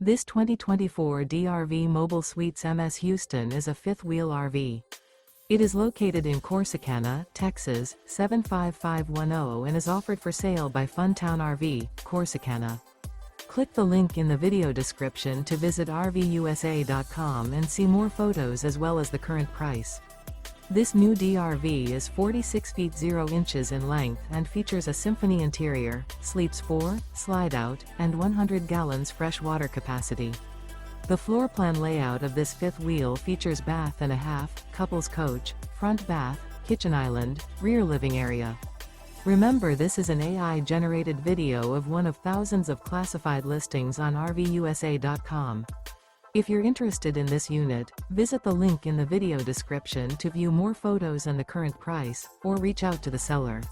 This 2024 DRV Mobile Suites MS Houston is a fifth-wheel RV. It is located in Corsicana, Texas, 75510 and is offered for sale by Funtown RV, Corsicana. Click the link in the video description to visit RVUSA.com and see more photos as well as the current price. This new DRV is 46 feet 0 inches in length and features a SYMPHONY interior, sleeps 4, slide-out, and 100 gallons fresh water capacity. The floor plan layout of this fifth wheel features bath and a half, couples coach, front bath, kitchen island, rear living area. Remember, this is an AI-generated video of one of thousands of classified listings on RVUSA.com. If you're interested in this unit, visit the link in the video description to view more photos and the current price, or reach out to the seller.